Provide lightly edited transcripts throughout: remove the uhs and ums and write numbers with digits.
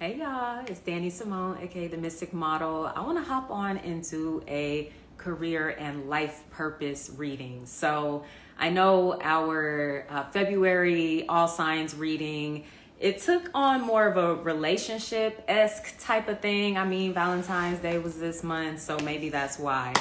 Hey y'all, it's Danny Simone, aka the Mystic Model. I want to hop on into a career and life purpose reading. So I know our February all signs reading, it took on more of a relationship-esque type of thing. I mean, Valentine's Day was this month, so maybe that's why.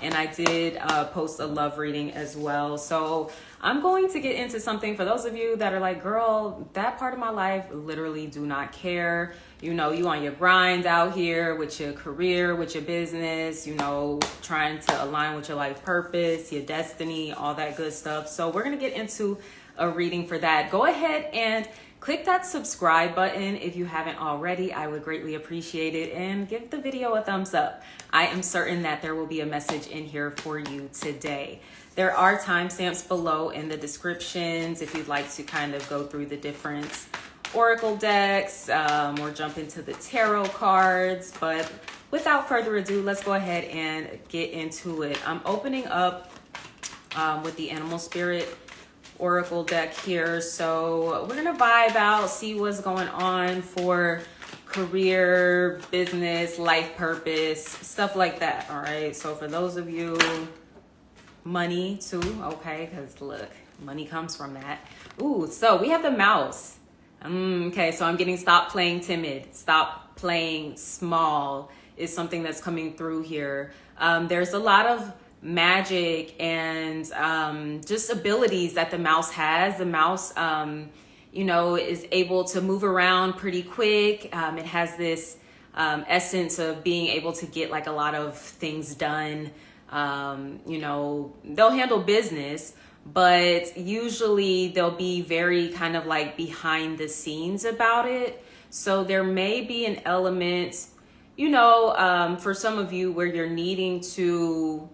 And I did post a love reading as well. So I'm going to get into something for those of you that are like, girl, that part of my life, literally do not care. You know, you on your grind out here with your career, with your business, you know, trying to align with your life purpose, your destiny, all that good stuff. So we're going to get into a reading for that. Go ahead and click that subscribe button if you haven't already. I would greatly appreciate it, and give the video a thumbs up. I am certain that there will be a message in here for you today. There are timestamps below in the descriptions if you'd like to kind of go through the different oracle decks or jump into the tarot cards. But without further ado, let's go ahead and get into it. I'm opening up with the Animal Spirit Oracle deck here. So we're gonna vibe out, see what's going on for career, business, life purpose, stuff like that. All right, so for those of you, money too, okay, because look, money comes from that. Ooh, so we have the mouse. Okay, so I'm getting stop playing timid, stop playing small is something that's coming through here. There's a lot of magic and just abilities that the mouse has. The mouse, you know, is able to move around pretty quick. It has this essence of being able to get like a lot of things done. You know, they'll handle business, but usually they'll be very kind of like behind the scenes about it. So there may be an element, you know, for some of you where you're needing to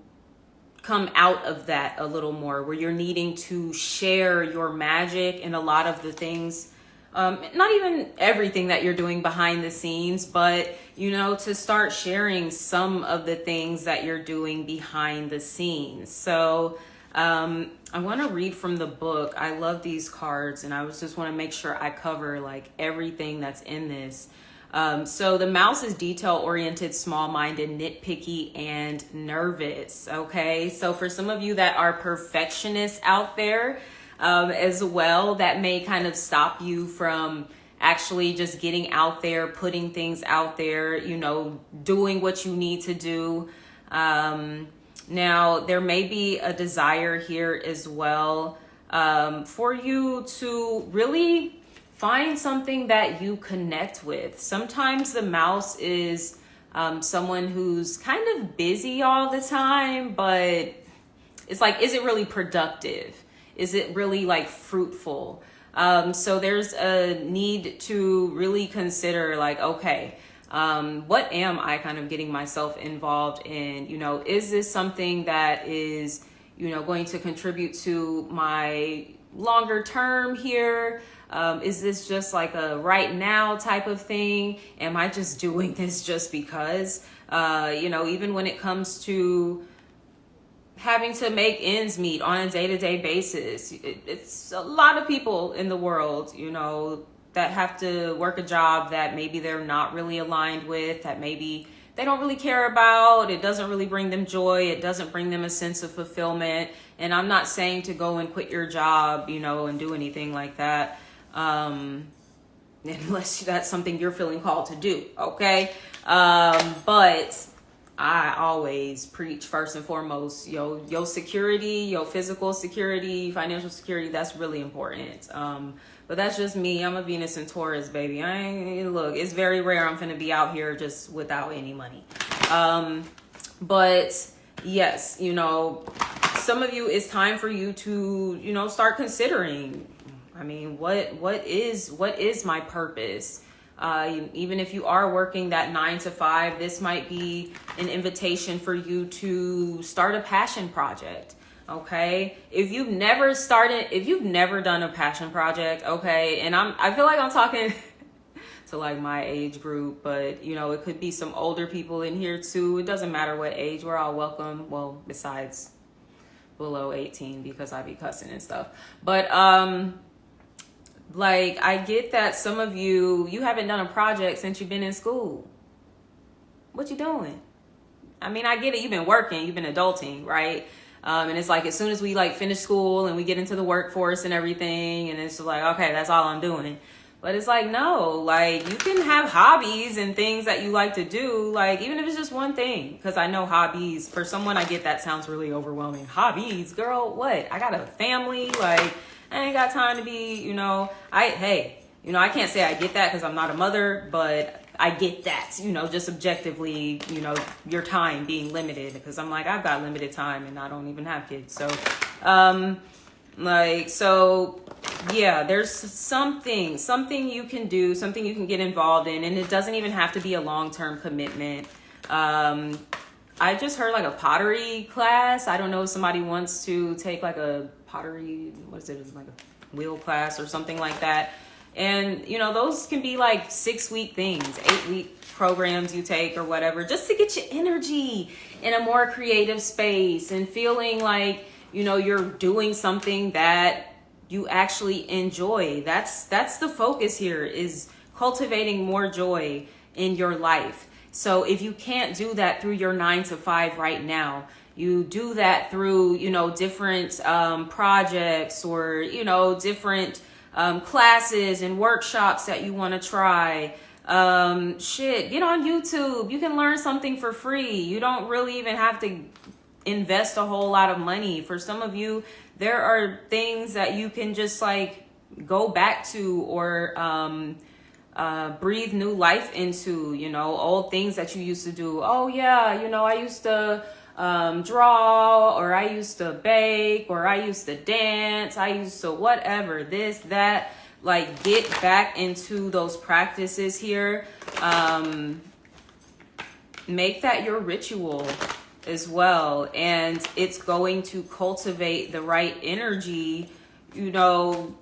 come out of that a little more, where you're needing to share your magic and a lot of the things, not even everything that you're doing behind the scenes, but, you know, to start sharing some of the things that you're doing behind the scenes. So I want to read from the book. I love these cards, and I just want to make sure I cover like everything that's in this. So the mouse is detail-oriented, small-minded, nitpicky, and nervous, okay? So for some of you that are perfectionists out there as well, that may kind of stop you from actually just getting out there, putting things out there, you know, doing what you need to do. Now, there may be a desire here as well for you to really find something that you connect with. Sometimes the mouse is someone who's kind of busy all the time, but it's like, is it really productive? Is it really like fruitful? So there's a need to really consider like, okay, what am I kind of getting myself involved in? You know, is this something that is, you know, going to contribute to my longer term here? Is this just like a right now type of thing? Am I just doing this just because? You know, even when it comes to having to make ends meet on a day-to-day basis, it's a lot of people in the world, you know, that have to work a job that maybe they're not really aligned with, that maybe they don't really care about. It doesn't really bring them joy. It doesn't bring them a sense of fulfillment. And I'm not saying to go and quit your job, you know, and do anything like that. Unless that's something you're feeling called to do. Okay. But I always preach first and foremost, your security, your physical security, financial security, that's really important. But that's just me. I'm a Venus and Taurus, baby. Look, it's very rare I'm finna be out here just without any money. But yes, you know, some of you, it's time for you to, you know, start considering, I mean, what is my purpose? Even if you are working that 9 to 5, this might be an invitation for you to start a passion project. Okay. If you've never done a passion project, okay. And I feel like I'm talking to like my age group, but you know, it could be some older people in here too. It doesn't matter what age, we're all welcome. Well, besides below 18, because I be cussing and stuff. But Like, I get that some of you haven't done a project since you've been in school. What you doing? I mean, I get it. You've been working, you've been adulting, right? And it's like, as soon as we like finish school and we get into the workforce and everything, and it's just like, okay, that's all I'm doing. But it's like, no, like, you can have hobbies and things that you like to do, like, even if it's just one thing. Because I know hobbies, for someone, I get that sounds really overwhelming. Hobbies, girl, what? I got a family, like, I ain't got time to be, you know, I can't say I get that because I'm not a mother, but I get that, you know, just objectively, you know, your time being limited, because I'm like, I've got limited time and I don't even have kids. So, yeah, there's something you can do, something you can get involved in, and it doesn't even have to be a long-term commitment. I just heard like a pottery class. I don't know if somebody wants to take like a pottery, what is it, like a wheel class or something like that. And, you know, those can be like 6-week things, 8-week programs you take or whatever, just to get your energy in a more creative space and feeling like, you know, you're doing something that you actually enjoy. That's the focus here, is cultivating more joy in your life. So if you can't do that through your 9 to 5 right now, you do that through, you know, different projects, or, you know, different classes and workshops that you want to try. Get on YouTube. You can learn something for free. You don't really even have to invest a whole lot of money. For some of you, there are things that you can just like go back to, or breathe new life into, you know, old things that you used to do. Oh yeah, you know, I used to draw, or I used to bake, or I used to dance, I used to whatever, this, that. Like, get back into those practices here. Make that your ritual as well, and it's going to cultivate the right energy. You know,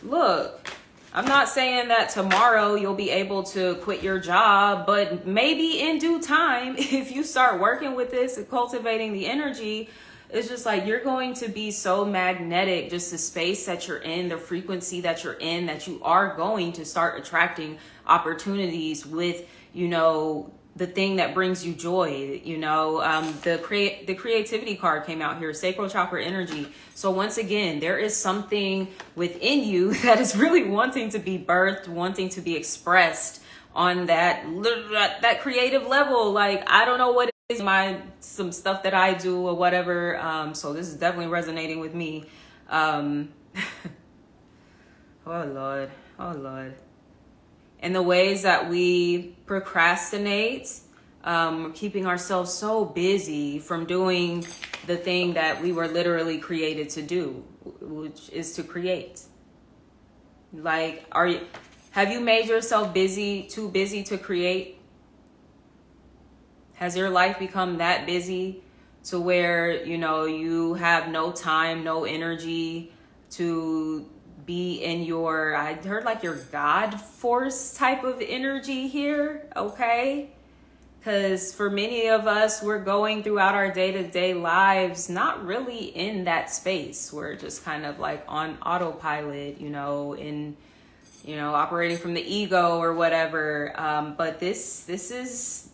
look, I'm not saying that tomorrow you'll be able to quit your job, but maybe in due time, if you start working with this and cultivating the energy, it's just like you're going to be so magnetic, just the space that you're in, the frequency that you're in, that you are going to start attracting opportunities with, you know, the thing that brings you joy. You know, the creativity card came out here, sacral chakra energy. So once again, there is something within you that is really wanting to be birthed, wanting to be expressed on that creative level. Like, I don't know what it is, some stuff that I do or whatever. So this is definitely resonating with me. Oh Lord. And the ways that we procrastinate, keeping ourselves so busy from doing the thing that we were literally created to do, which is to create. Like, have you made yourself too busy to create? Has your life become that busy to where, you know, you have no time, no energy to be in your, I heard like your God force type of energy here, okay? Because for many of us, we're going throughout our day-to-day lives not really in that space. We're just kind of like on autopilot, you know, operating from the ego or whatever. But this is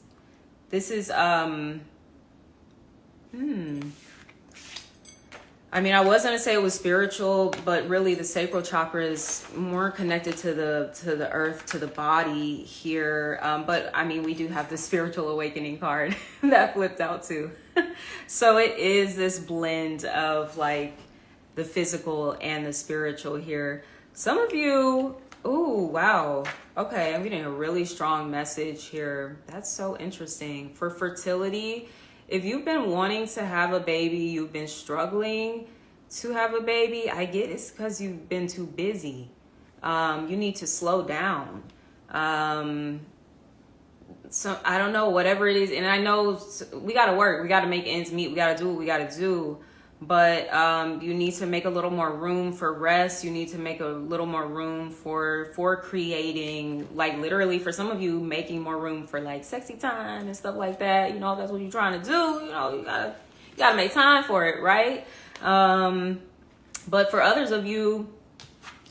I mean, I was going to say it was spiritual, but really the sacral chakra is more connected to the earth, to the body here. But I mean, we do have the spiritual awakening card that flipped out too. So it is this blend of like the physical and the spiritual here. Some of you, ooh, wow. Okay, I'm getting a really strong message here. That's so interesting. For fertility, if you've been wanting to have a baby, you've been struggling to have a baby, I get it's because you've been too busy. You need to slow down. So I don't know, whatever it is. And I know we got to work. We got to make ends meet. We got to do what we got to do. But you need to make a little more room for rest. You need to make a little more room for creating, like literally for some of you, making more room for like sexy time and stuff like that. You know, if that's what you're trying to do, you know, you gotta make time for it, right? But for others of you,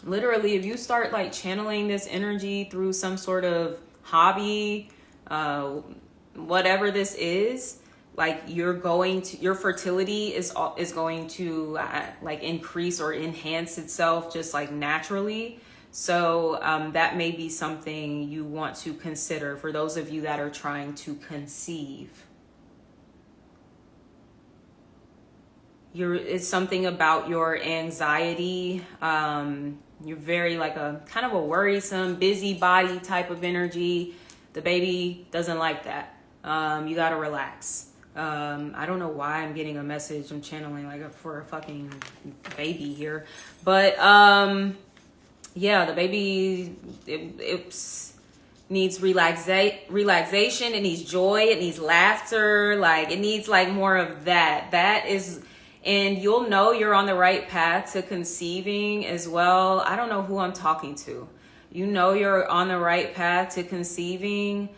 literally, if you start like channeling this energy through some sort of hobby, whatever this is, like your fertility is going to like increase or enhance itself just like naturally. So that may be something you want to consider for those of you that are trying to conceive. It's something about your anxiety. You're very like a kind of a worrisome, busybody type of energy. The baby doesn't like that. You gotta relax. I don't know why I'm getting a message. I'm channeling like for a fucking baby here, but yeah, the baby it needs relaxation. It needs joy. It needs laughter. Like it needs like more of that. That is. And you'll know you're on the right path to conceiving as well. I don't know who I'm talking to. You know you're on the right path to conceiving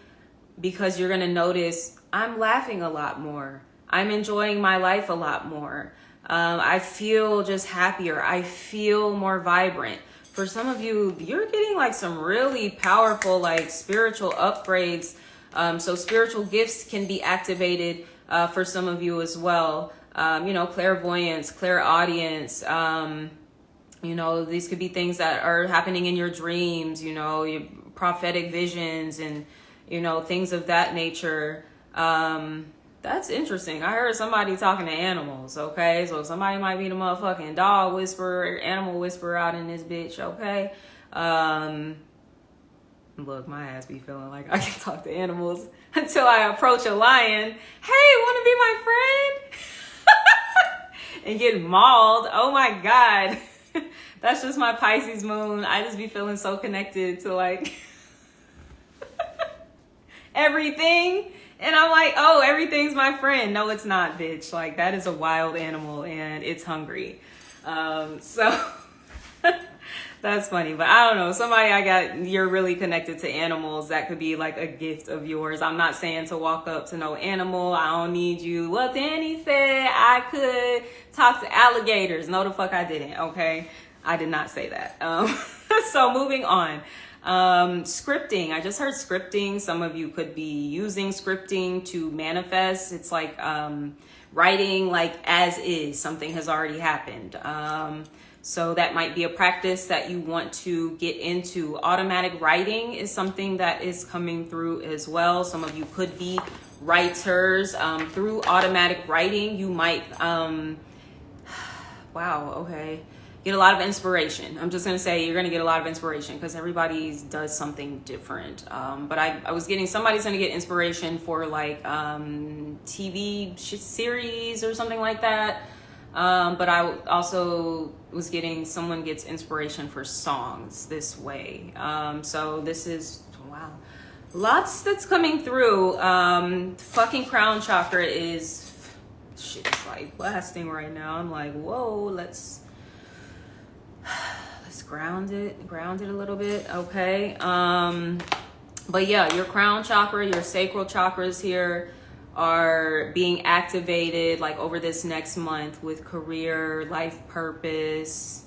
because you're going to notice I'm laughing a lot more. I'm enjoying my life a lot more. I feel just happier. I feel more vibrant. For some of you, you're getting like some really powerful like spiritual upgrades. So spiritual gifts can be activated for some of you as well. You know, clairvoyance, clairaudience, you know, these could be things that are happening in your dreams, you know, your prophetic visions and, you know, things of that nature. That's interesting. I heard somebody talking to animals, okay? So somebody might be the motherfucking dog whisperer, animal whisperer out in this bitch, okay? Look, my ass be feeling like I can talk to animals until I approach a lion. Hey, want to be my friend? And get mauled. Oh my God. That's just my Pisces moon. I just be feeling so connected to like everything. And I'm like, oh, everything's my friend. No, it's not, bitch. Like that is a wild animal and it's hungry. So that's funny, but I don't know. You're really connected to animals. That could be like a gift of yours. I'm not saying to walk up to no animal. I don't need you. Well, Danny said I could talk to alligators. No, the fuck I didn't. Okay. I did not say that. So moving on. Scripting. I just heard scripting. Some of you could be using scripting to manifest. It's like, writing like as is. Something has already happened. So that might be a practice that you want to get into. Automatic writing is something that is coming through as well. Some of you could be writers. Through automatic writing, you might, wow, okay, get a lot of inspiration. I'm just going to say you're going to get a lot of inspiration because everybody does something different. But I was getting, somebody's going to get inspiration for like TV series or something like that. But I also was getting someone gets inspiration for songs this way. So this is, wow, lots that's coming through. Fucking crown chakra is, shit's like blasting right now. I'm like, whoa, let's ground it a little bit. Okay. But yeah, your crown chakra, your sacral chakras here are being activated like over this next month with career, life purpose.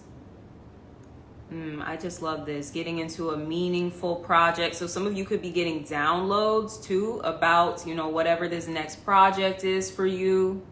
I just love this. Getting into a meaningful project. So some of you could be getting downloads too about, you know, whatever this next project is for you.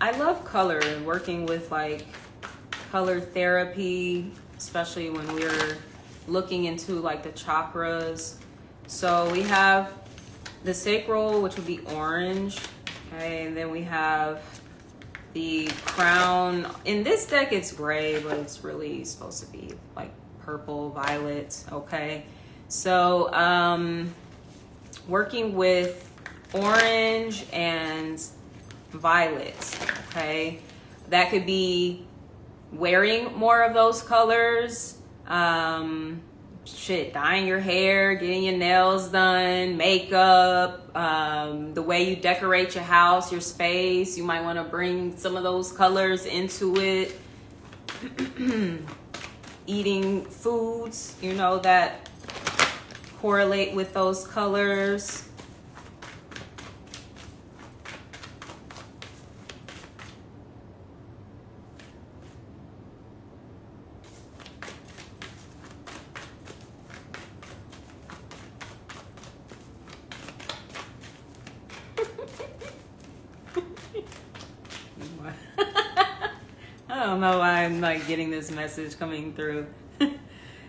I love color and working with like color therapy, especially when we're looking into like the chakras. So we have the sacral, which would be orange. Okay, and then we have the crown. In this deck, it's gray, but it's really supposed to be like purple, violet. Okay, so working with orange and violet. Okay, that could be wearing more of those colors, shit, dyeing your hair, getting your nails done, makeup, the way you decorate your house, your space. You might want to bring some of those colors into it. Eating foods, you know, that correlate with those colors. I don't know why I'm like getting this message coming through.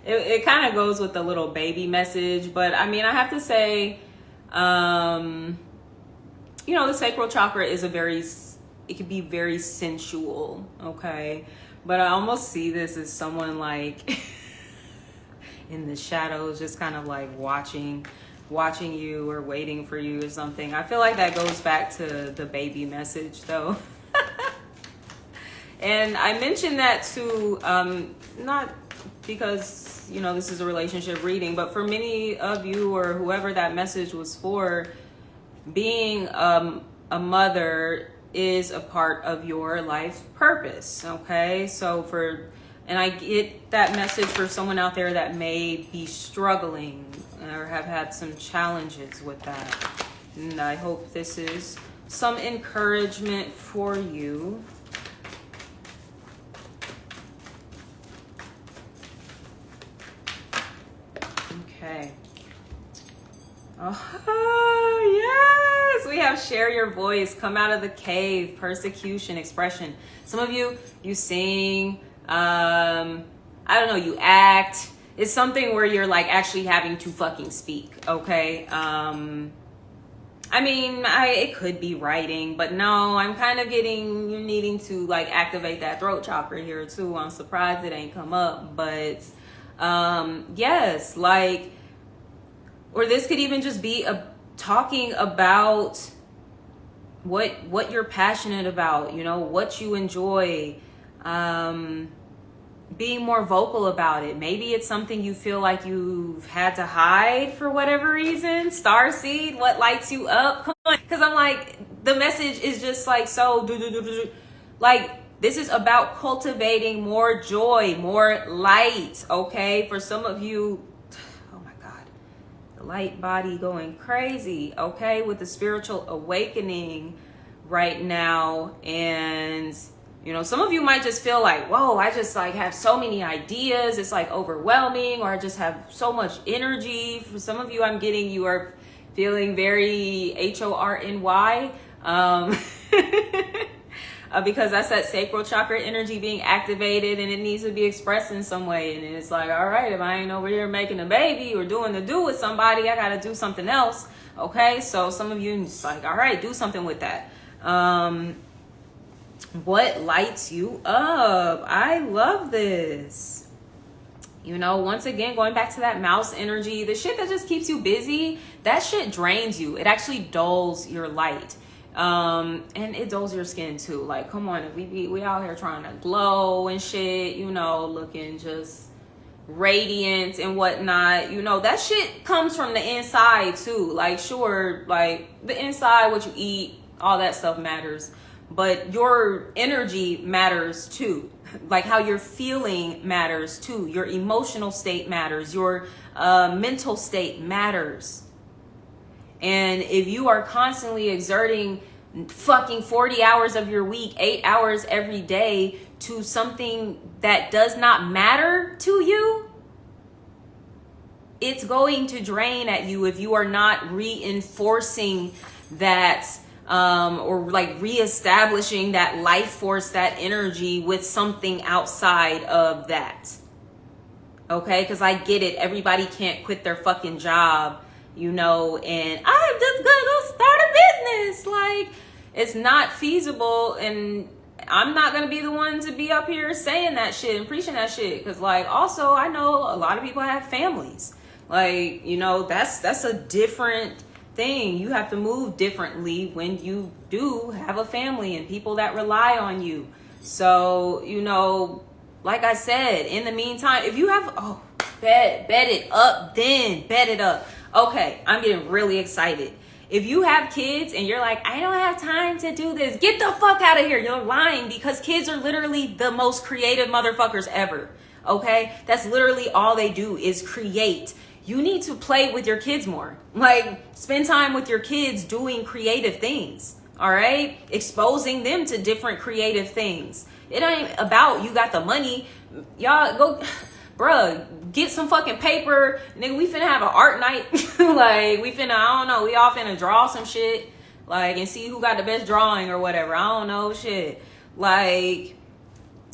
It kind of goes with the little baby message, but I mean, I have to say, you know, the sacral chakra is it can be very sensual, okay? But I almost see this as someone like in the shadows, just kind of like watching you or waiting for you or something. I feel like that goes back to the baby message though. And I mentioned that too, not because, you know, this is a relationship reading, but for many of you or whoever that message was for, being a mother is a part of your life purpose, okay? So and I get that message for someone out there that may be struggling or have had some challenges with that. And I hope this is some encouragement for you. Okay. Oh, yes. We have share your voice, come out of the cave, persecution, expression. Some of you sing, I don't know, you act. It's something where you're like actually having to fucking speak, okay? I mean, it could be writing, but no, I'm kind of getting you needing to like activate that throat chakra here too. I'm surprised it ain't come up, but yes, like, or this could even just be talking about what you're passionate about, you know, what you enjoy, being more vocal about it. Maybe it's something you feel like you've had to hide for whatever reason. Starseed, what lights you up? Come on, because I'm like, the message is just like so like, this is about cultivating more joy, more light, okay? For some of you, oh my God, the light body going crazy, okay? With the spiritual awakening right now. And, you know, some of you might just feel like, whoa, I just like have so many ideas. It's like overwhelming, or I just have so much energy. For some of you, I'm getting, you are feeling very HORNY. Because that's that sacral chakra energy being activated, and it needs to be expressed in some way. And it's like, all right, if I ain't over here making a baby or doing the do with somebody, I got to do something else. Okay. So some of you just like, all right, do something with that. What lights you up? I love this. You know, once again, going back to that mouse energy, the shit that just keeps you busy, that shit drains you. It actually dulls your light. And it dulls your skin too. Like, come on, we out here trying to glow and shit, you know, looking just radiant and whatnot. You know, that shit comes from the inside too. Like, sure, like the inside, what you eat, all that stuff matters, but your energy matters too. Like how you're feeling matters too. Your emotional state matters. Your mental state matters. And if you are constantly exerting fucking 40 hours of your week, 8 hours every day to something that does not matter to you, it's going to drain at you if you are not reinforcing that, or like reestablishing that life force, that energy with something outside of that. Okay? Because I get it. Everybody can't quit their fucking job, you know, and I'm just gonna go start a business. Like, it's not feasible, and I'm not gonna be the one to be up here saying that shit and preaching that shit. Because, like, also I know a lot of people have families. Like, you know, that's a different thing. You have to move differently when you do have a family and people that rely on you. So, you know, like I said, in the meantime, if you have, Bet it up then. Bet it up. Okay, I'm getting really excited. If you have kids and you're like, I don't have time to do this, get the fuck out of here. You're lying, because kids are literally the most creative motherfuckers ever. Okay? That's literally all they do is create. You need to play with your kids more. Like, spend time with your kids doing creative things. All right? Exposing them to different creative things. It ain't about you got the money. Y'all go, bruh, get some fucking paper. Nigga, we finna have an art night. Like, we finna, I don't know, we all finna draw some shit. Like, and see who got the best drawing or whatever. I don't know, shit. Like,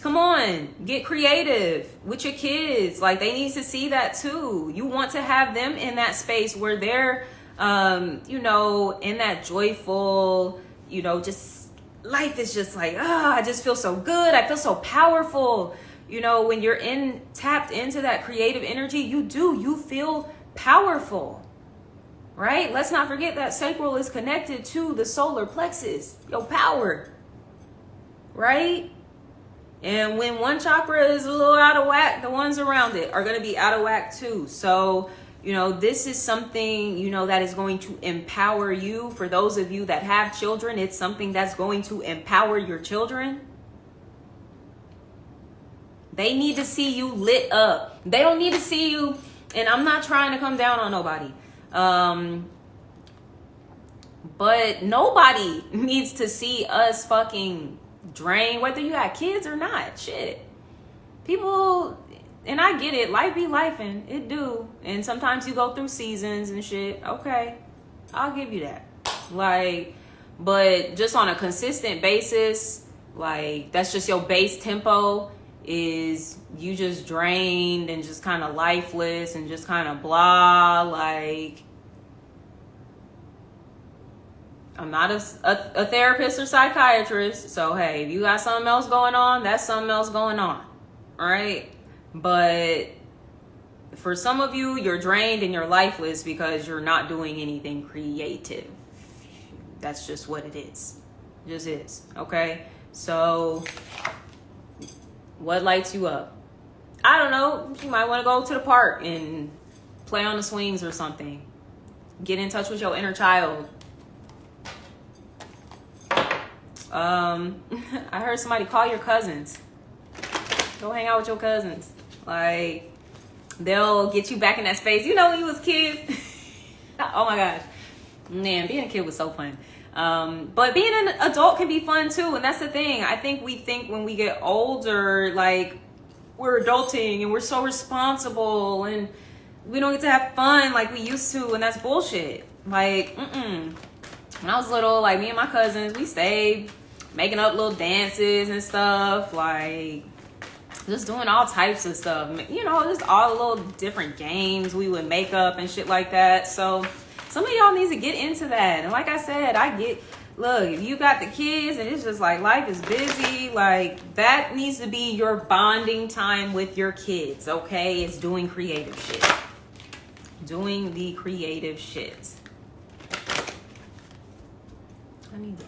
come on, get creative with your kids. Like, they need to see that too. You want to have them in that space where they're, you know, in that joyful, you know, just life is just like, I just feel so good. I feel so powerful. You know, when you're tapped into that creative energy, you feel powerful, right? Let's not forget that sacral is connected to the solar plexus, your power, right? And when one chakra is a little out of whack, the ones around it are going to be out of whack too. So, you know, this is something, you know, that is going to empower you. For those of you that have children, it's something that's going to empower your children. They need to see you lit up. They don't need to see you, and I'm not trying to come down on nobody. But nobody needs to see us fucking drain, whether you got kids or not. Shit. People, and I get it, life be lifing. It do. And sometimes you go through seasons and shit. Okay. I'll give you that. Like, but just on a consistent basis, like, that's just your base tempo. Is you just drained and just kind of lifeless and just kind of blah. Like, I'm not a therapist or psychiatrist, so hey, if you got something else going on, that's something else going on, all right? But for some of you, you're drained and you're lifeless because you're not doing anything creative. That's just what it is. It just is, okay? So what lights you up? I don't know. You might want to go to the park and play on the swings or something. Get in touch with your inner child. I heard somebody call your cousins. Go hang out with your cousins. Like, they'll get you back in that space. You know, when you was kids. Oh my gosh. Man, being a kid was so fun. But being an adult can be fun too, and that's the thing. I think we think when we get older, like, we're adulting and we're so responsible and we don't get to have fun like we used to, and that's bullshit. Like, when I was little, like, me and my cousins, we stayed making up little dances and stuff, like just doing all types of stuff, you know, just all the little different games we would make up and shit like that. So some of y'all need to get into that. And like I said, look, if you got the kids and it's just like life is busy, like, that needs to be your bonding time with your kids, okay? It's doing creative shit. Doing the creative shit. I need that.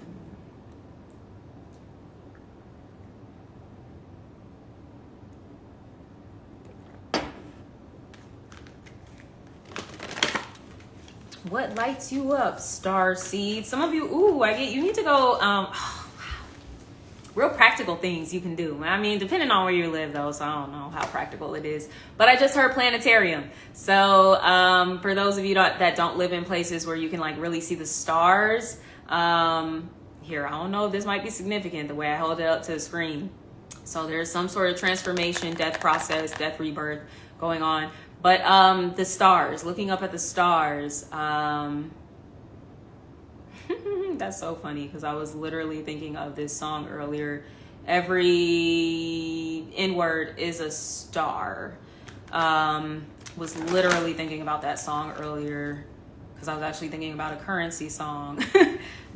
What lights you up, star seed? Some of you, you need to go, real practical things you can do. I mean, depending on where you live though, so I don't know how practical it is. But I just heard planetarium. So for those of you that don't live in places where you can like really see the stars, here, I don't know if this might be significant the way I hold it up to the screen. So there's some sort of transformation, death process, death rebirth going on. But the stars, looking up at the stars, that's so funny because I was literally thinking of this song earlier. Every N-word is a star. Was literally thinking about that song earlier because I was actually thinking about a Currency song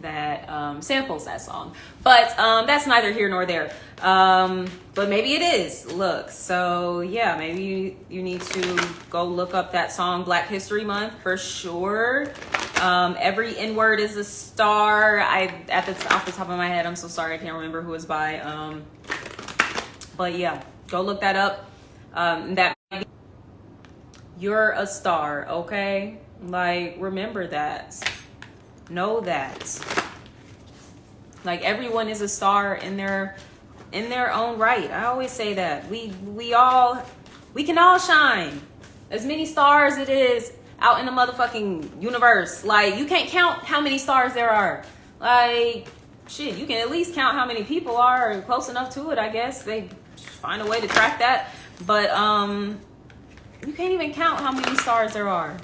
that samples that song. But that's neither here nor there. But maybe it is. Look, so yeah, maybe you need to go look up that song Black History Month for sure. Every N-word is a star. Off the top of my head, I'm so sorry, I can't remember who it's by. But yeah, go look that up. That You're a star, okay? Like, remember that. Know that. Like, everyone is a star in their own right. I always say that. We can all shine. As many stars it is out in the motherfucking universe. Like, you can't count how many stars there are. Like, shit, you can at least count how many people are close enough to it, I guess. They find a way to track that. But you can't even count how many stars there are.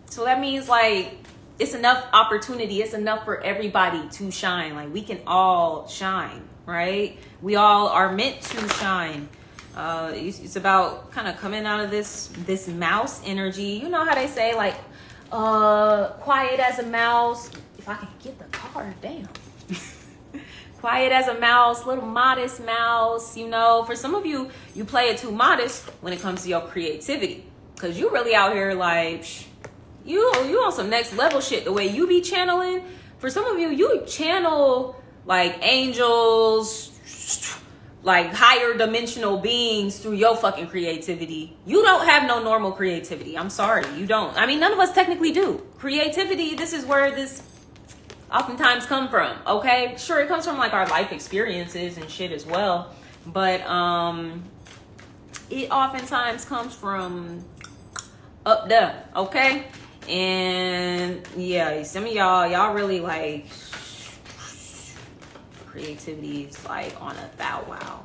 So that means, like, it's enough opportunity. It's enough for everybody to shine. Like, we can all shine, right? We all are meant to shine. It's about kind of coming out of this mouse energy. You know how they say, like, quiet as a mouse. If I can get the card, damn. Quiet as a mouse, little modest mouse. You know, for some of you, you play it too modest when it comes to your creativity. Because you really out here like, you on some next level shit. The way you be channeling. For some of you, you channel like angels, like higher dimensional beings through your fucking creativity. You don't have no normal creativity. I'm sorry, you don't. I mean, none of us technically do. Creativity, this is where this oftentimes come from, okay? Sure, it comes from like our life experiences and shit as well. But it oftentimes comes from up there, okay? And yeah, some of y'all really like creativity is like on a thou wow.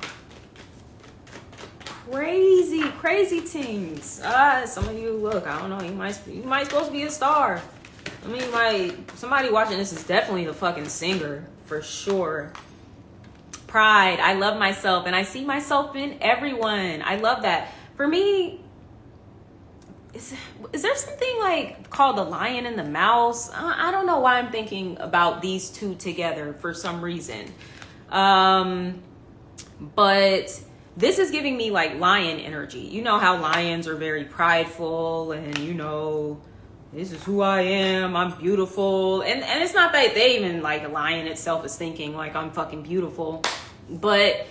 Crazy things. Some of you, look, I don't know, you might supposed to be a star. I mean, like, somebody watching this is definitely the fucking singer for sure. Pride. I love myself and I see myself in everyone. I love that. For me, is there something like called the lion and the mouse? I don't know why I'm thinking about these two together for some reason. But this is giving me like lion energy. You know how lions are very prideful and, you know, this is who I am. I'm beautiful. And it's not that they even like a lion itself is thinking like I'm fucking beautiful, but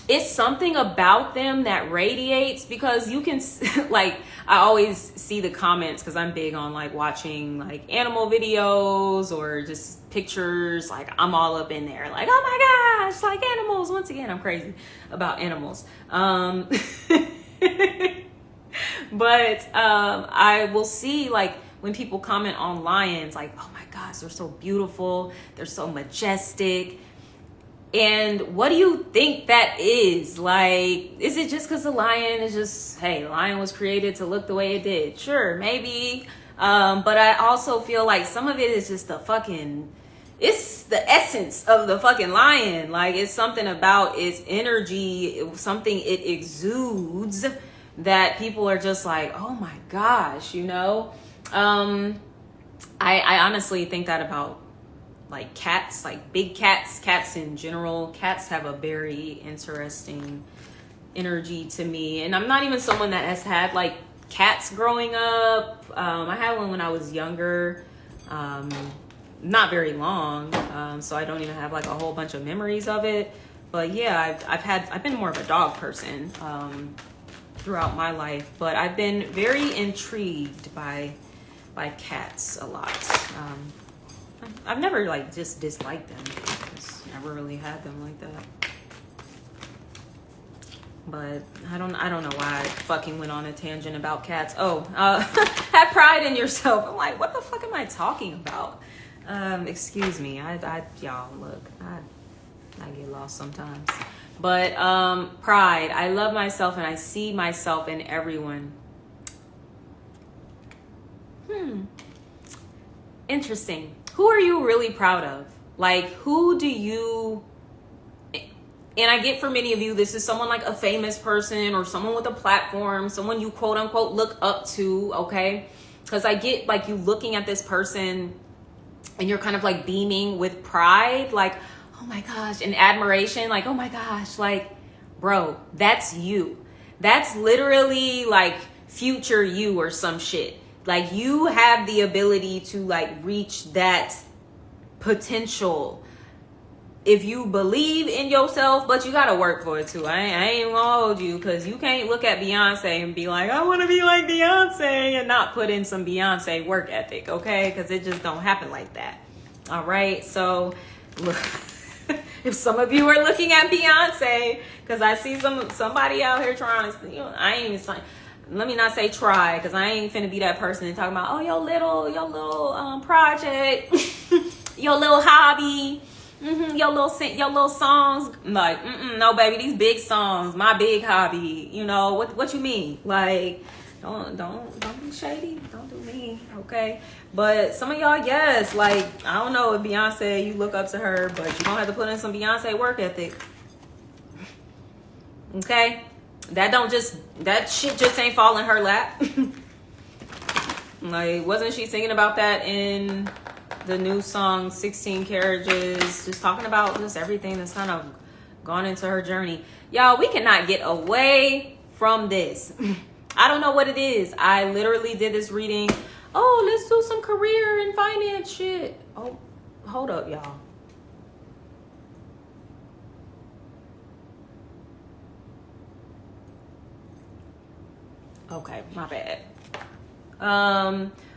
it's something about them that radiates because you can like, I always see the comments because I'm big on like watching like animal videos or just pictures. Like I'm all up in there like, oh my gosh, like animals. Once again, I'm crazy about animals. But I will see like when people comment on lions, like, oh my gosh, they're so beautiful. They're so majestic. And what do you think that is? Like, is it just because the lion is just, hey, the lion was created to look the way it did? Sure, maybe. But I also feel like some of it is just it's the essence of the fucking lion. Like, it's something about its energy, something it exudes that people are just like, oh my gosh, you know? I honestly think that about like cats, like big cats in general. Cats have a very interesting energy to me. And I'm not even someone that has had like cats growing up. I had one when I was younger, not very long. So I don't even have like a whole bunch of memories of it. But yeah, I've been more of a dog person, throughout my life, but I've been very intrigued by cats a lot. I've never like just disliked them. Just never really had them like that. But I don't know why I fucking went on a tangent about cats. Have pride in yourself. I'm like, what the fuck am I talking about? Excuse me. Y'all look, I get lost sometimes. But pride. I love myself and I see myself in everyone. Interesting. Who are you really proud of? Like, who do you... And I get for many of you, this is someone like a famous person or someone with a platform, someone you quote unquote look up to, okay? Because I get like you looking at this person and you're kind of like beaming with pride, like, oh my gosh, and admiration, like, oh my gosh, like, bro, that's you. That's literally like future you or some shit. Like, you have the ability to like reach that potential if you believe in yourself, but you gotta work for it too. I ain't gonna hold you, because you can't look at Beyonce and be like, I want to be like Beyonce, and not put in some Beyonce work ethic, okay? Because it just don't happen like that. All right, so look, if some of you are looking at Beyonce, because I see somebody out here trying to, you know, I ain't even, let me not say try, because I ain't finna be that person and talking about, oh, your little project, your little hobby. Your little songs, like, no, baby, these big songs, my big hobby. You know what you mean? Like, don't be shady. Don't do me, okay? But some of y'all, yes, like, I don't know if Beyonce, you look up to her, but you don't have to put in some Beyonce work ethic, okay? That shit just ain't fall in her lap. Like, wasn't she singing about that in the new song 16 Carriages, just talking about just everything that's kind of gone into her journey? Y'all, we cannot get away from this. I don't know what it is. I literally did this reading. Oh, let's do some career and finance shit. Oh, hold up, y'all. Okay, my bad.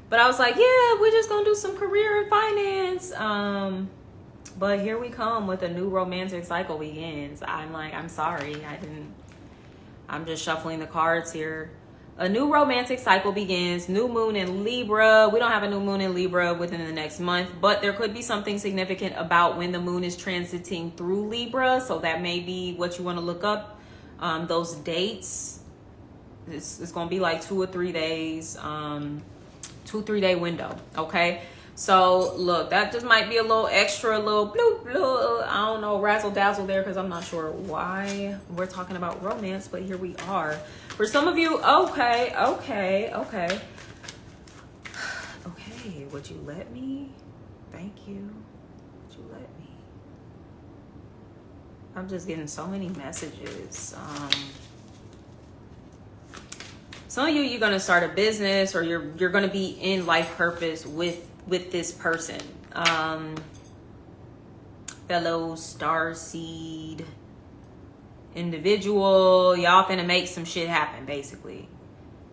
But I was like, yeah, we're just gonna do some career and finance. But here we come with a new romantic cycle begins. I'm like, I'm sorry, I'm just shuffling the cards here. A new romantic cycle begins. New moon in Libra. We don't have a new moon in Libra within the next month, but there could be something significant about when the moon is transiting through Libra. So that may be what you want to look up. Those dates. It's going to be like 2 or 3 days. 2-3 day window. Okay. So look, that just might be a little extra, little bloop, bloop, I don't know, razzle dazzle there, because I'm not sure why we're talking about romance, but here we are. For some of you, okay, would you let me? Thank you. Would you let me? I'm just getting so many messages. Some of you, you're going to start a business, or you're going to be in life purpose with this person. Fellow starseed individual. Y'all finna make some shit happen, basically.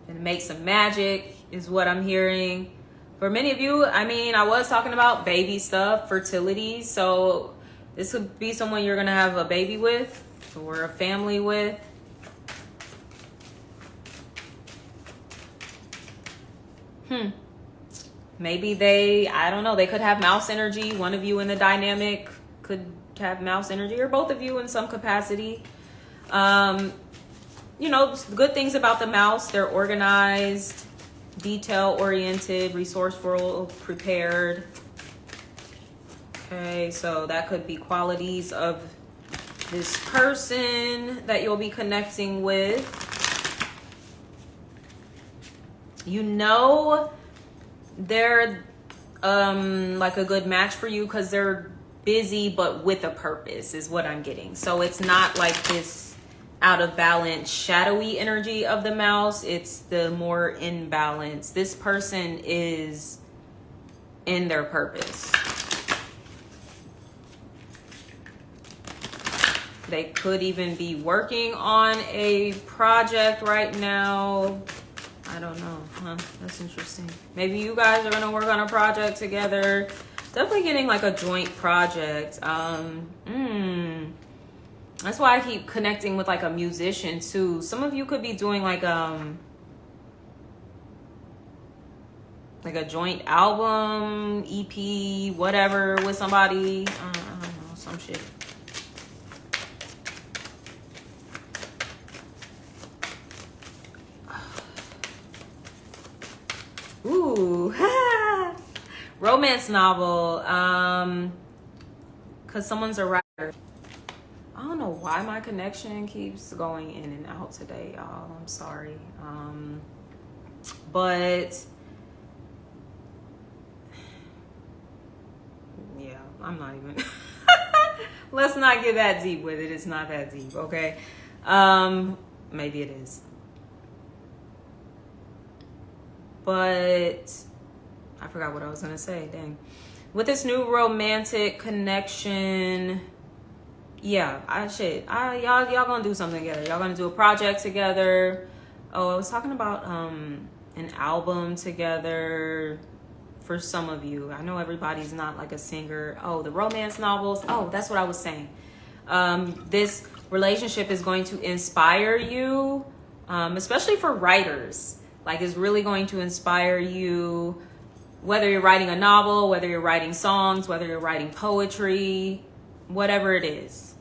Finna make some magic is what I'm hearing. For many of you, I mean, I was talking about baby stuff, fertility. So this could be someone you're going to have a baby with, or a family with. Maybe they, I don't know, they could have mouse energy. One of you in the dynamic could have mouse energy, or both of you in some capacity. You know, good things about the mouse: they're organized, detail oriented, resourceful, prepared. Okay, so that could be qualities of this person that you'll be connecting with. You know, they're like a good match for you because they're busy but with a purpose is what I'm getting. So it's not like this out of balance shadowy energy of the mouse. It's the more in balance. This person is in their purpose. They could even be working on a project right now. I don't know, huh? That's interesting. Maybe you guys are gonna work on a project together. Definitely getting like a joint project. That's why I keep connecting with like a musician too. Some of you could be doing like a joint album, EP, whatever with somebody. I don't know, some shit. Ooh, romance novel. Cause someone's a writer. I don't know why my connection keeps going in and out today, y'all. I'm sorry. But yeah, I'm not even. Let's not get that deep with it. It's not that deep, okay? Maybe it is. But I forgot what I was gonna say. Dang. With this new romantic connection, yeah, y'all gonna do something together. Y'all gonna do a project together. Oh, I was talking about an album together for some of you. I know everybody's not like a singer. Oh, the romance novels. Oh, that's what I was saying. This relationship is going to inspire you, especially for writers. Like, it's really going to inspire you, whether you're writing a novel, whether you're writing songs, whether you're writing poetry, whatever it is,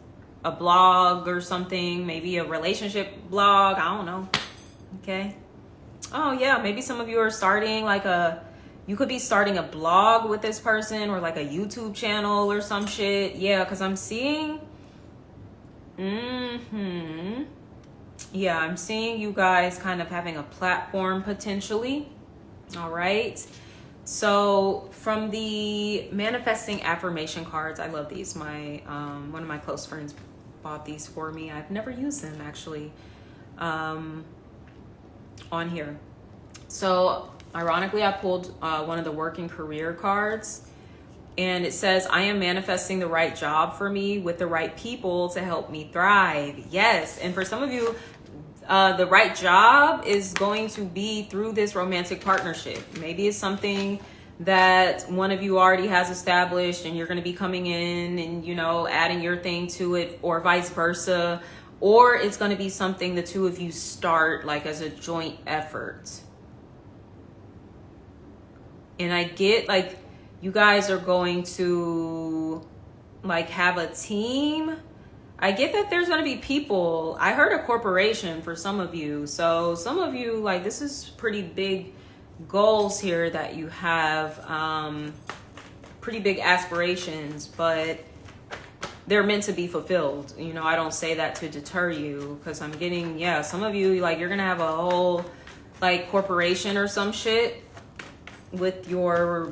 a blog or something, maybe a relationship blog. I don't know. Okay. Oh yeah, maybe some of you are starting like you could be starting a blog with this person, or like a YouTube channel or some shit. Yeah, because I'm seeing, yeah, I'm seeing you guys kind of having a platform potentially. All right. So from the manifesting affirmation cards, I love these. My one of my close friends bought these for me. I've never used them actually on here. So ironically, I pulled one of the working career cards, and it says, I am manifesting the right job for me with the right people to help me thrive. Yes. And for some of you, the right job is going to be through this romantic partnership. Maybe it's something that one of you already has established and you're going to be coming in and, you know, adding your thing to it, or vice versa. Or it's going to be something the two of you start like as a joint effort. And I get like you guys are going to like have a team. I get that there's going to be people. I heard a corporation for some of you. So some of you, like, this is pretty big goals here that you have, pretty big aspirations, but they're meant to be fulfilled. You know, I don't say that to deter you, because I'm getting, yeah, some of you, like, you're going to have a whole, like, corporation or some shit with your,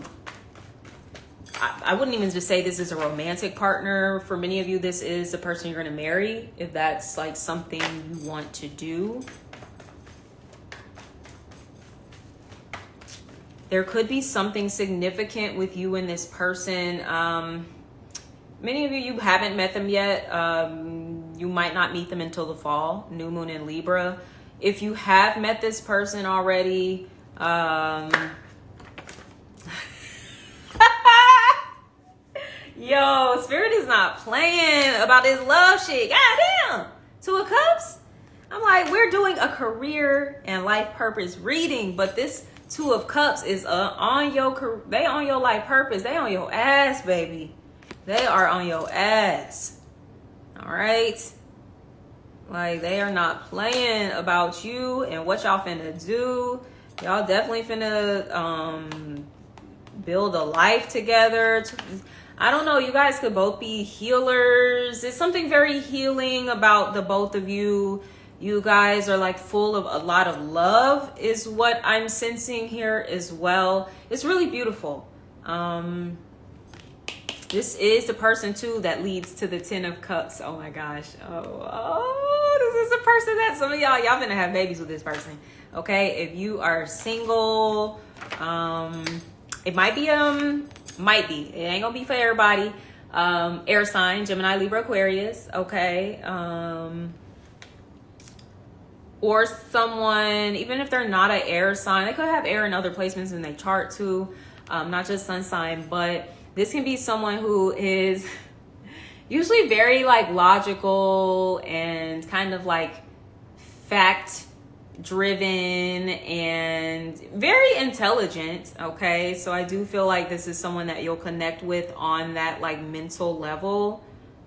I wouldn't even just say this is a romantic partner. For many of you, this is the person you're going to marry, if that's like something you want to do. There could be something significant with you and this person. Many of you haven't met them yet. You might not meet them until the fall, new moon in Libra. If you have met this person already, yo, Spirit is not playing about this love shit. Goddamn. Two of Cups. I'm like, we're doing a career and life purpose reading, but this Two of Cups is on your, they on your life purpose. They on your ass, baby. They are on your ass. All right. Like, they are not playing about you and what y'all finna do. Y'all definitely finna build a life together. I don't know. You guys could both be healers. It's something very healing about the both of you. You guys are like full of a lot of love is what I'm sensing here as well. It's really beautiful. This is the person too that leads to the 10 of Cups. Oh my gosh. Oh, this is the person that some of y'all gonna have babies with this person. Okay. If you are single, it might be, it ain't gonna be for everybody. Air sign, Gemini, Libra, Aquarius. Okay. Or someone, even if they're not an air sign, they could have air in other placements in their chart too. Not just sun sign, but this can be someone who is usually very like logical and kind of like fact driven and very intelligent. Okay. So I do feel like this is someone that you'll connect with on that like mental level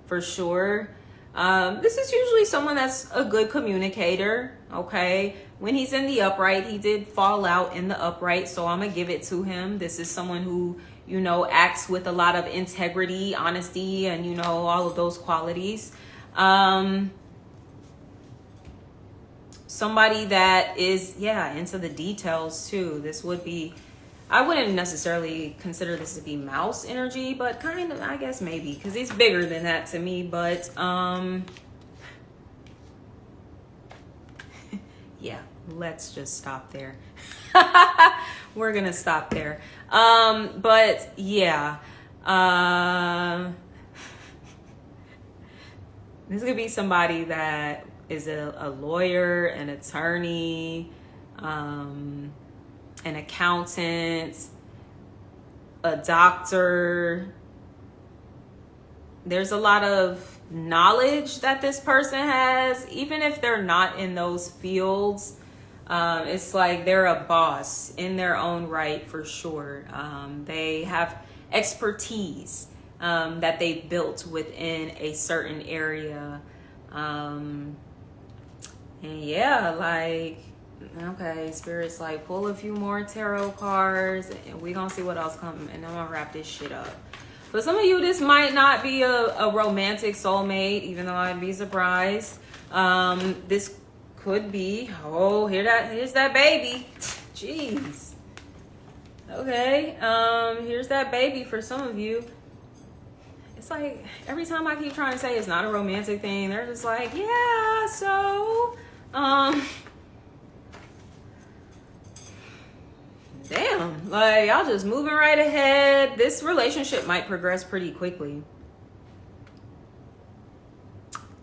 for sure. This is usually someone that's a good communicator. Okay. When he's in the upright, he did fall out in the upright, so I'm gonna give it to him. This is someone who, you know, acts with a lot of integrity, honesty, and, you know, all of those qualities. Somebody that is, yeah, into the details too. This would be, I wouldn't necessarily consider this to be mouse energy, but kind of, I guess maybe, because it's bigger than that to me. But yeah, let's just stop there. We're gonna stop there. But yeah, This could be somebody that is a lawyer, an attorney, an accountant, a doctor. There's a lot of knowledge that this person has, even if they're not in those fields. It's like they're a boss in their own right, for sure. They have expertise that they built within a certain area. And yeah, like, okay, Spirit's like, pull a few more tarot cards and we're gonna see what else comes, and I'm gonna wrap this shit up. For some of you, this might not be a romantic soulmate, even though I'd be surprised. This could be, oh, here's that baby. Jeez. Okay, here's that baby for some of you. It's like, every time I keep trying to say it's not a romantic thing, they're just like, yeah, so, damn, like, y'all just moving right ahead. This relationship might progress pretty quickly.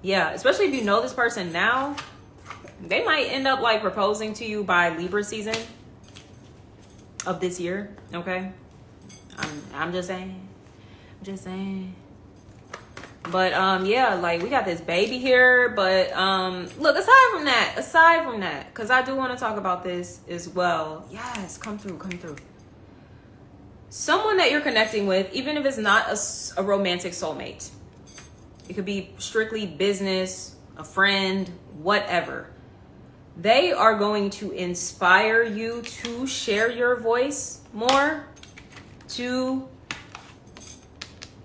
Yeah, especially if you know this person now, they might end up like proposing to you by Libra season of this year, okay? I'm just saying. I'm just saying. But yeah, like, we got this baby here, but look, aside from that, because I do want to talk about this as well. Yes, come through. Someone that you're connecting with, even if it's not a romantic soulmate, it could be strictly business, a friend, whatever. They are going to inspire you to share your voice more, to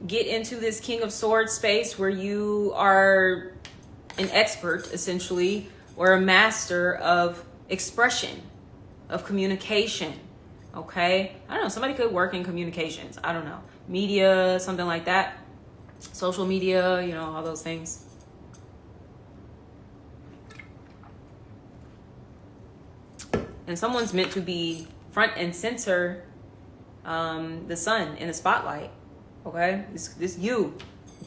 get into this King of Swords space where you are an expert, essentially, or a master of expression, of communication, okay? I don't know, somebody could work in communications. I don't know. Media, something like that. Social media, you know, all those things. And someone's meant to be front and center, the sun in the spotlight. Okay, this you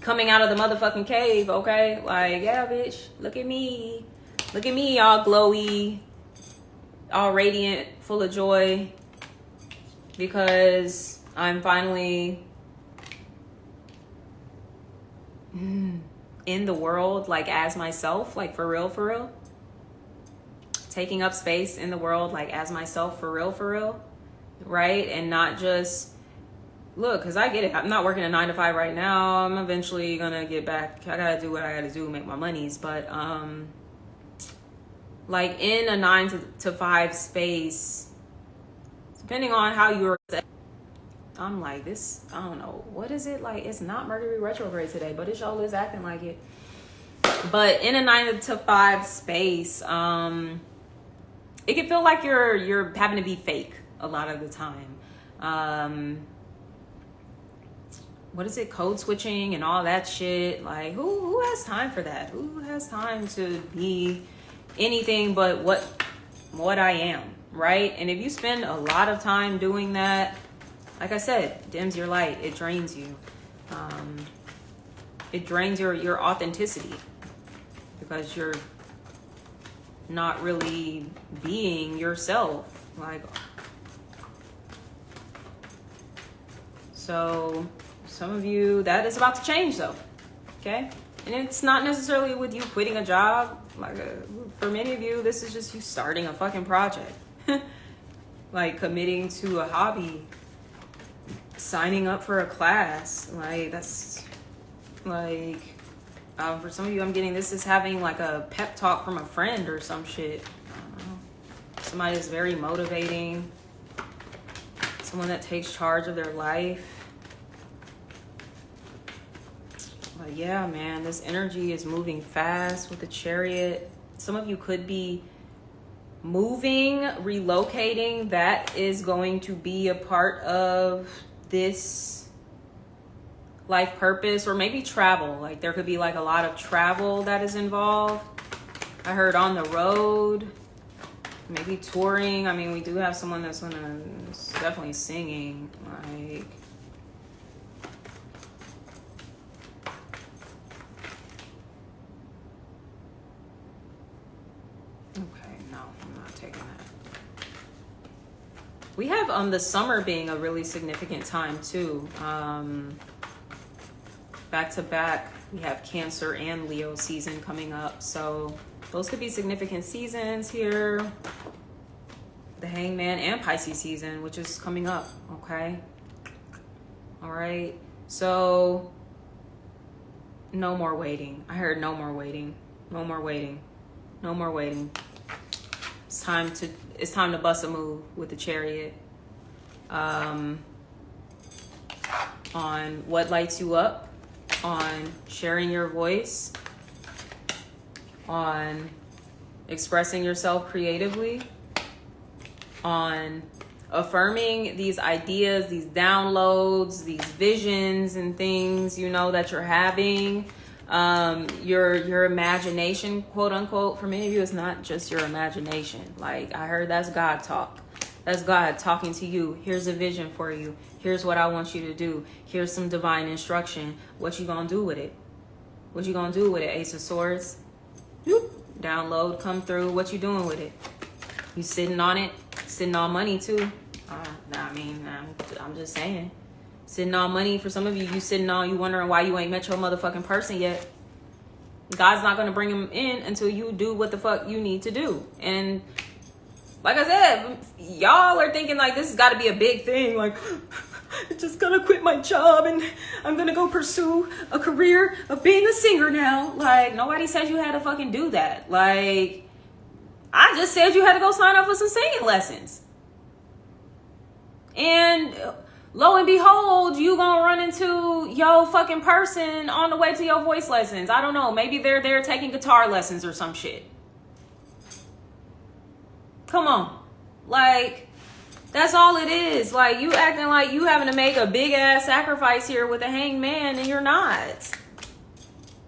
coming out of the motherfucking cave. Okay, like, yeah, bitch, look at me, all glowy, all radiant, full of joy, because I'm finally in the world, like, as myself, like, for real, taking up space in the world, like, as myself, for real, right? And not just, look, because I get it. I'm not working a 9-to-5 right now. I'm eventually going to get back. I got to do what I got to do, make my monies. But, like, in a 9-to-5 space, depending on how you're, I'm like, this, I don't know. What is it? Like, it's not Mercury retrograde today, but it sure is acting like it. But in a 9-to-5 space, it can feel like you're having to be fake a lot of the time. What is it, code switching and all that shit? Like, who has time for that? Who has time to be anything but what I am, right? And if you spend a lot of time doing that, like I said, dims your light, it drains you. It drains your authenticity, because you're not really being yourself. Like, so some of you, that is about to change though, okay? And it's not necessarily with you quitting a job. Like, for many of you, this is just you starting a fucking project. Like, committing to a hobby, signing up for a class. Like, that's like, for some of you, I'm getting this is having like a pep talk from a friend or some shit. I don't know. Somebody is very motivating. Someone that takes charge of their life. But yeah, man, this energy is moving fast with the Chariot. Some of you could be moving, relocating. That is going to be a part of this life purpose, or maybe travel. Like, there could be like a lot of travel that is involved. I heard on the road, maybe touring. I mean, we do have someone that's definitely singing. Like, We have the summer being a really significant time too. Back to back, we have Cancer and Leo season coming up. So those could be significant seasons here. The Hangman and Pisces season, which is coming up, okay? All right, so no more waiting. I heard no more waiting. No more waiting. No more waiting. It's time to bust a move with the Chariot. On what lights you up, on sharing your voice, on expressing yourself creatively, on affirming these ideas, these downloads, these visions and things, you know, that you're having. Your imagination, quote unquote, for many of you, it's not just your imagination. Like, I heard that's God talk. That's God talking to you. Here's a vision for you. Here's what I want you to do. Here's some divine instruction. What you gonna do with it? What you gonna do with it? Ace of Swords. Whoop. Download, come through. What you doing with it? You sitting on it? Sitting on money too. I'm just saying. Sitting on money. For some of you, you wondering why you ain't met your motherfucking person yet. God's not gonna bring him in until you do what the fuck you need to do. And like I said, y'all are thinking like this has got to be a big thing. Like, I'm just gonna quit my job and I'm gonna go pursue a career of being a singer now. Like, nobody said you had to fucking do that. Like, I just said you had to go sign up for some singing lessons. And lo and behold, you gonna run into your fucking person on the way to your voice lessons. I don't know. Maybe they're there taking guitar lessons or some shit. Come on. Like, that's all it is. Like, you acting like you having to make a big ass sacrifice here with a hangman, and you're not.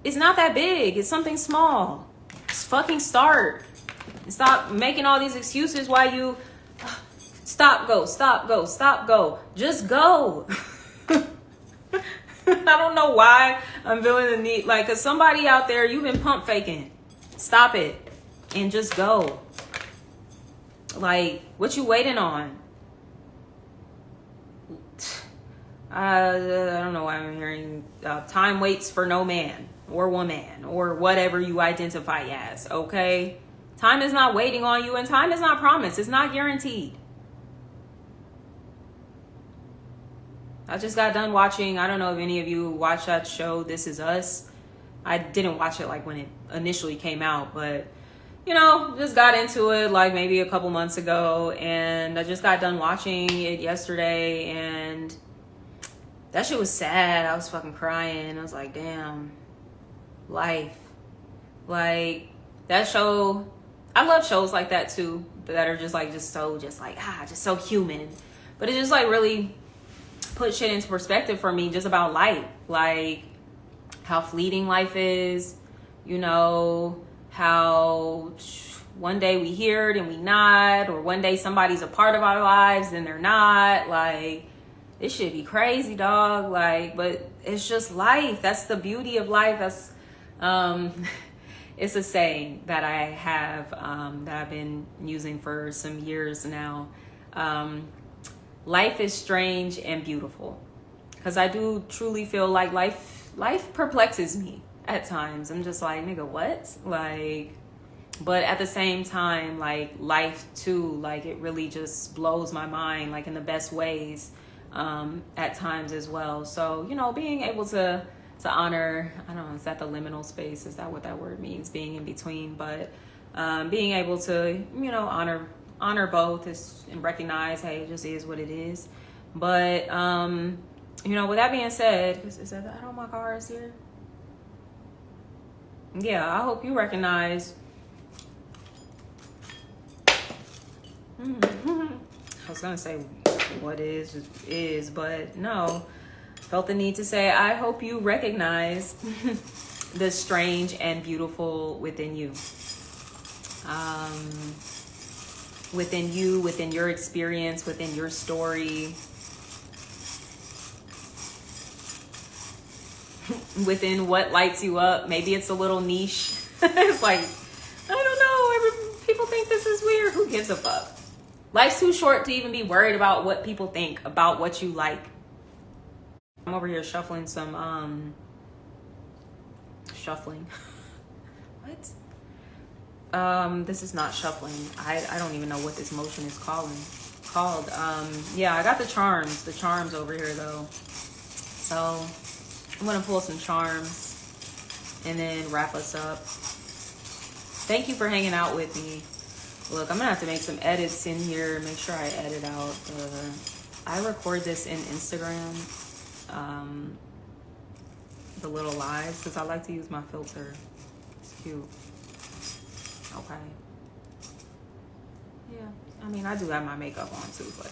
It's not that big. It's something small. Just fucking start. And stop making all these excuses why you stop, go, stop, go, stop, go. Just go. I don't know why I'm feeling the need. Like, cause somebody out there, you've been pump faking. Stop it and just go. Like, what you waiting on? I don't know why I'm hearing time waits for no man or woman or whatever you identify as, okay? Time is not waiting on you, and time is not promised. It's not guaranteed. I just got done watching, I don't know if any of you watched that show, This Is Us. I didn't watch it like when it initially came out, but you know, just got into it like maybe a couple months ago, and I just got done watching it yesterday, and that shit was sad. I was fucking crying. I was like, damn, life. Like, that show, I love shows like that too, that are just so human. But it just like really put shit into perspective for me, just about life. Like, how fleeting life is, you know, how one day we hear it and we not, or one day somebody's a part of our lives and they're not. Like, it should be crazy, dog. Like, but it's just life. That's the beauty of life. That's it's a saying that I have that I've been using for some years now. Life is strange and beautiful, because I do truly feel like life perplexes me at times. I'm just like, nigga, what? Like, but at the same time, like, life too, like, it really just blows my mind, like, in the best ways at times as well. So, you know, being able to honor, I don't know, is that the liminal space? Is that what that word means? Being in between, but being able to, you know, honor both and recognize, hey, it just is what it is. But, you know, with that being said, is that the my car is here? Yeah, I hope you recognize. I was gonna say what is, but no. Felt the need to say, I hope you recognize the strange and beautiful within you. Within you, within your experience, within your story. Within what lights you up. Maybe it's a little niche. It's like, I don't know, people think this is weird. Who gives a fuck? Life's too short to even be worried about what people think about what you like. I'm over here shuffling some, shuffling. What? This is not shuffling. I don't even know what this motion is called. Yeah, I got the charms over here though. So I'm gonna pull some charms and then wrap us up. Thank you for hanging out with me. Look, I'm gonna have to make some edits in here, make sure I edit out I record this in Instagram, the little lives, because I like to use my filter. It's cute. Okay. Yeah, I mean, I do have my makeup on too, but.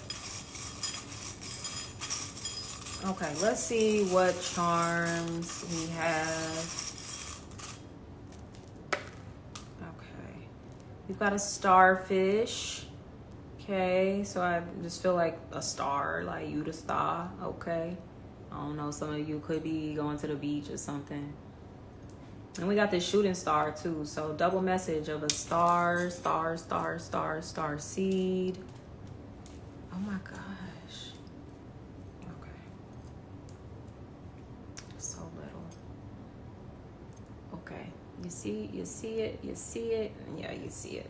Okay, let's see what charms we have. Okay, we've got a starfish. Okay, so I just feel like a star, like you the star. Okay, I don't know, some of you could be going to the beach or something. And we got this shooting star too, so double message of a star seed. Oh my gosh. Okay. So little. Okay. You see it? Yeah, you see it.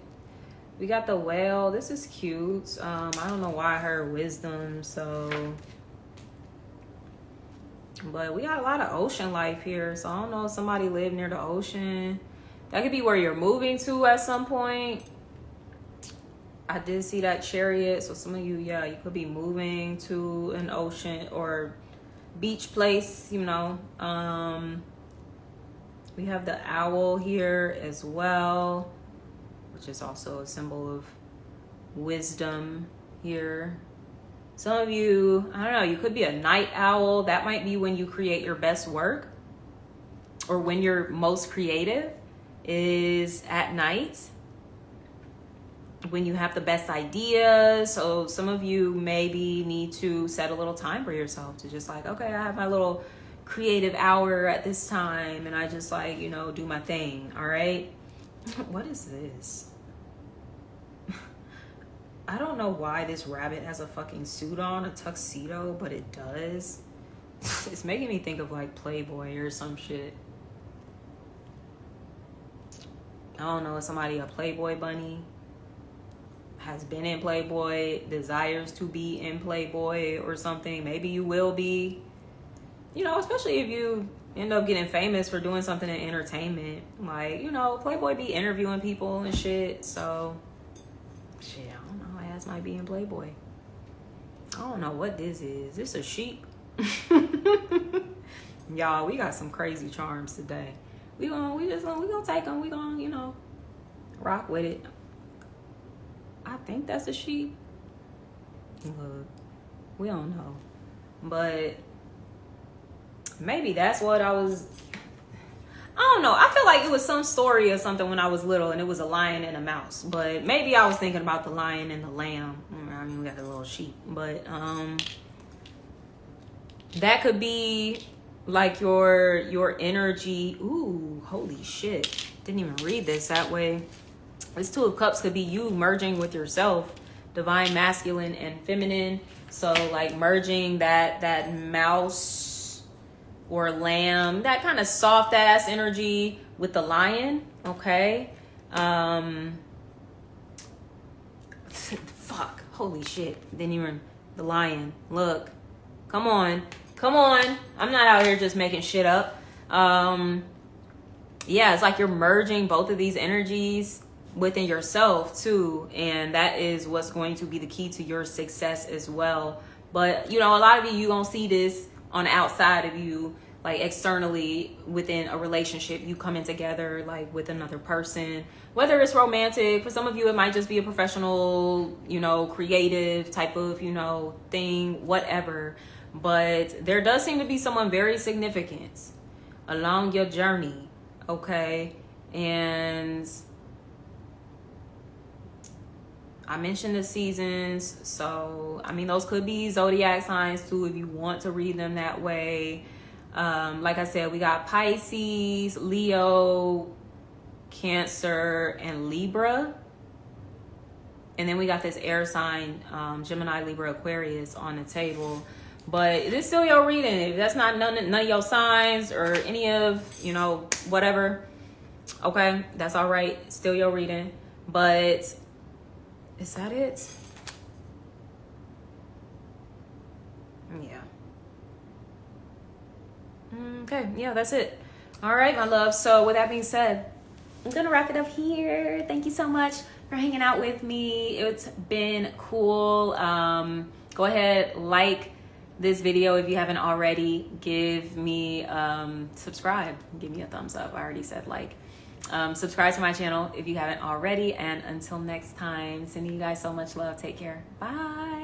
We got the whale. This is cute. I don't know why I heard wisdom, so. But we got a lot of ocean life here. So I don't know if somebody live near the ocean. That could be where you're moving to at some point. I did see that chariot. So some of you, yeah, you could be moving to an ocean or beach place, you know. We have the owl here as well, which is also a symbol of wisdom here. Some of you, I don't know, you could be a night owl. That might be when you create your best work, or when you're most creative is at night, when you have the best ideas. So some of you maybe need to set a little time for yourself to just like, okay, I have my little creative hour at this time, and I just like, you know, do my thing. All right. What is this? I don't know why this rabbit has a fucking suit on, a tuxedo, but it does. It's making me think of like Playboy or some shit. I don't know, is somebody a Playboy bunny? Has been in Playboy, desires to be in Playboy or something. Maybe you will be. You know, especially if you end up getting famous for doing something in entertainment. Like, you know, Playboy be interviewing people and shit, so shit, I don't know. Ass might be in Playboy. I don't know what this is. This a sheep? Y'all, we got some crazy charms today. We gonna take them. We gonna, you know, rock with it. I think that's a sheep. Look, we don't know, but maybe that's what I was. I don't know. I feel like it was some story or something when I was little, and it was a lion and a mouse. But maybe I was thinking about the lion and the lamb. I mean, we got a little sheep, but that could be like your energy. Ooh, holy shit! Didn't even read this that way. This Two of Cups could be you merging with yourself, divine masculine and feminine. So like merging that mouse or lamb, that kind of soft ass energy with the lion. Okay. Fuck, holy shit. Then you're in the lion. Look, come on. I'm not out here just making shit up. Yeah, it's like you're merging both of these energies within yourself too, and that is what's going to be the key to your success as well. But you know, a lot of you don't see this on the outside of you, like externally within a relationship. You coming together like with another person, whether it's romantic. For some of you it might just be a professional, you know, creative type of, you know, thing, whatever. But there does seem to be someone very significant along your journey. Okay. And I mentioned the seasons, so I mean those could be zodiac signs too if you want to read them that way. Like I said, we got Pisces, Leo, Cancer, and Libra. And then we got this air sign, Gemini, Libra, Aquarius on the table. But it is still your reading. If that's not none of your signs or any of, you know, whatever, okay, that's all right. Still your reading. But is that it? Yeah. Okay, yeah, that's it. All right, my love. So with that being said, I'm gonna wrap it up here. Thank you so much for hanging out with me. It's been cool. Go ahead, like this video if you haven't already. Give me subscribe. Give me a thumbs up. I already said like. Subscribe to my channel if you haven't already. And until next time, sending you guys so much love. Take care. Bye.